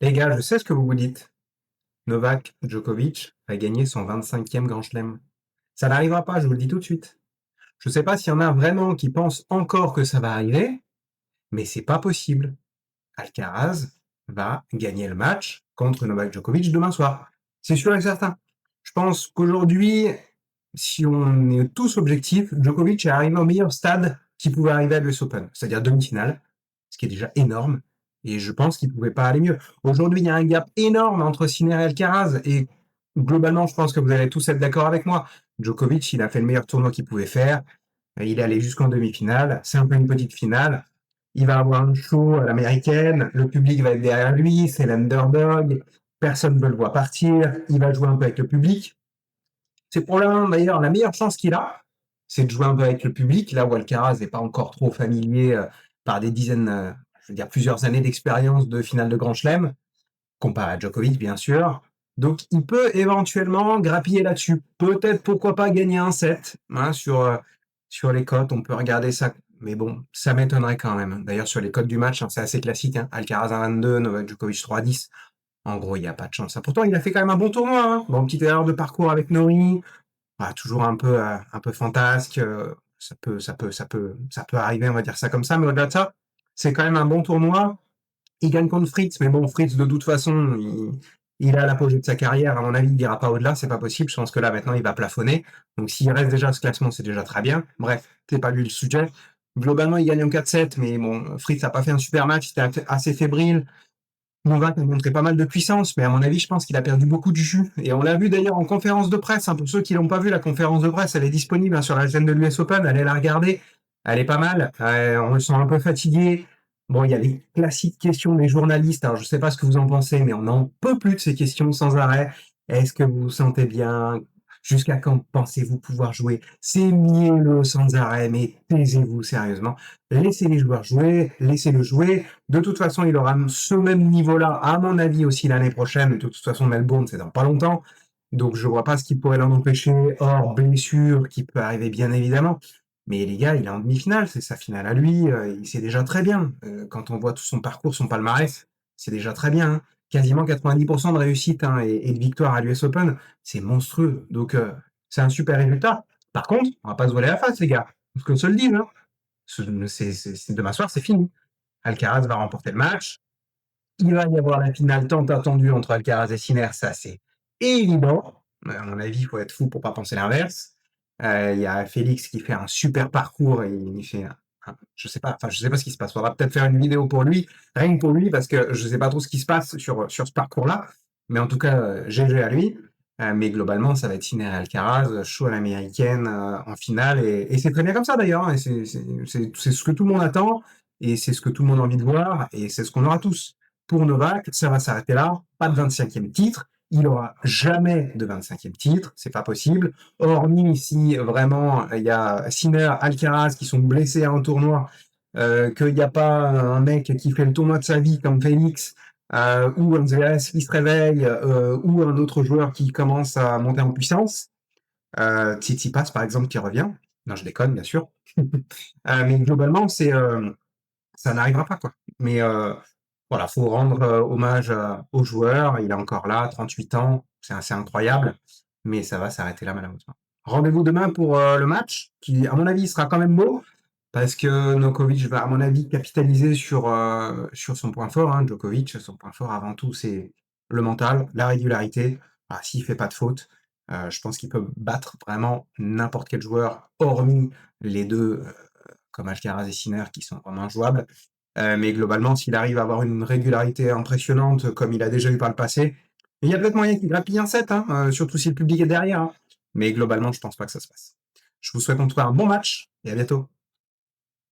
Les gars, je sais ce que vous vous dites. Novak Djokovic va gagner son 25e Grand Chelem. Ça n'arrivera pas, je vous le dis tout de suite. Je ne sais pas s'il y en a vraiment qui pensent encore que ça va arriver, mais c'est pas possible. Alcaraz va gagner le match contre Novak Djokovic demain soir. C'est sûr et certain. Je pense qu'aujourd'hui, si on est tous objectifs, Djokovic est arrivé au meilleur stade qu'il pouvait arriver à l'US Open, c'est-à-dire demi-finale, ce qui est déjà énorme. Et je pense qu'il ne pouvait pas aller mieux. Aujourd'hui, il y a un gap énorme entre Sinner et Alcaraz. Et globalement, je pense que vous allez tous être d'accord avec moi. Djokovic, il a fait le meilleur tournoi qu'il pouvait faire. Il est allé jusqu'en demi-finale. C'est un peu une petite finale. Il va avoir un show à l'américaine. Le public va être derrière lui. C'est l'underdog. Personne ne veut le voir partir. Il va jouer un peu avec le public. C'est probablement d'ailleurs la meilleure chance qu'il a, c'est de jouer un peu avec le public, là où Alcaraz n'est pas encore trop familier par des dizaines, je veux dire plusieurs années d'expérience de finale de Grand Chelem, comparé à Djokovic bien sûr. Donc il peut éventuellement grappiller là-dessus. Peut-être pourquoi pas gagner un set hein, sur les cotes, on peut regarder ça. Mais bon, ça m'étonnerait quand même. D'ailleurs sur les cotes du match, hein, c'est assez classique. Hein. Alcaraz à 22, Novak Djokovic 3-10. En gros, il n'y a pas de chance. Pourtant, il a fait quand même un bon tournoi. Hein. Bon, petite erreur de parcours avec Nori, toujours un peu fantasque. Ça peut arriver, on va dire ça comme ça. Mais au-delà de ça, c'est quand même un bon tournoi. Il gagne contre Fritz, mais bon, Fritz, de toute façon, il est à l'apogée de sa carrière. À mon avis, il n'ira pas au-delà. C'est pas possible. Je pense que là, maintenant, il va plafonner. Donc, s'il reste déjà à ce classement, c'est déjà très bien. Bref, c'est pas lui le sujet. Globalement, il gagne en 4-7, mais bon, Fritz n'a pas fait un super match. C'était assez fébrile. Novak a montré pas mal de puissance, mais à mon avis, je pense qu'il a perdu beaucoup de jus. Et on l'a vu d'ailleurs en conférence de presse. Hein, pour ceux qui l'ont pas vu, la conférence de presse, elle est disponible hein, sur la chaîne de l'US Open. Allez la regarder. Elle est pas mal. On le sent un peu fatigué. Bon, il y a les classiques questions des journalistes. Alors, je sais pas ce que vous en pensez, mais on n'en peut plus de ces questions sans arrêt. Est-ce que vous vous sentez bien? Jusqu'à quand pensez-vous pouvoir jouer? C'est mieux sans arrêt, mais taisez-vous sérieusement. Laissez les joueurs jouer, laissez-le jouer. De toute façon, il aura ce même niveau-là, à mon avis, aussi l'année prochaine. De toute façon, Melbourne, c'est dans pas longtemps. Donc, je vois pas ce qui pourrait l'en empêcher, hors blessure, qui peut arriver bien évidemment. Mais les gars, il est en demi-finale, c'est sa finale à lui, il c'est déjà très bien. Quand on voit tout son parcours, son palmarès, c'est déjà très bien. Hein. Quasiment 90% de réussite hein, et de victoire à l'US Open, c'est monstrueux. Donc, c'est un super résultat. Par contre, on va pas se voiler la face, les gars. Parce qu'on se le dit, hein. Demain soir, c'est fini. Alcaraz va remporter le match. Il va y avoir la finale tant attendue entre Alcaraz et Sinner, ça c'est évident. À mon avis, il faut être fou pour pas penser l'inverse. Il y a Félix qui fait un super parcours et il fait je sais pas, enfin je sais pas ce qui se passe. Il faudra peut-être faire une vidéo pour lui, rien que pour lui, parce que je sais pas trop ce qui se passe sur ce parcours-là. Mais en tout cas, GG à lui. Mais globalement, ça va être Sinner et Alcaraz, chaud à l'américaine en finale. Et c'est très bien comme ça d'ailleurs. Hein, et c'est ce que tout le monde attend. Et c'est ce que tout le monde a envie de voir. Et c'est ce qu'on aura tous. Pour Novak, ça va s'arrêter là. Pas de 25e titre. Il aura jamais de 25e titre. C'est pas possible. Hormis si vraiment il y a Sinner, Alcaraz qui sont blessés à un tournoi, qu'il n'y a pas un mec qui fait le tournoi de sa vie comme Félix, ou un Zverev qui se réveille, ou un autre joueur qui commence à monter en puissance. Tsitsipas par exemple qui revient. Non, je déconne bien sûr. Mais globalement, ça n'arrivera pas quoi. Mais voilà, faut rendre hommage au joueur. Il est encore là, 38 ans, c'est assez incroyable, mais ça va s'arrêter là malheureusement. Rendez-vous demain pour le match, qui à mon avis sera quand même beau, parce que Djokovic va à mon avis capitaliser sur son point fort. Hein. Djokovic, son point fort avant tout, c'est le mental, la régularité. Ah, s'il fait pas de faute, je pense qu'il peut battre vraiment n'importe quel joueur, hormis les deux comme Alcaraz et Sinner qui sont vraiment injouables. Mais globalement, s'il arrive à avoir une régularité impressionnante comme il a déjà eu par le passé, il y a peut-être moyen qu'il grappille un set, hein, surtout si le public est derrière. Hein. Mais globalement, je pense pas que ça se passe. Je vous souhaite en tout cas un bon match et à bientôt.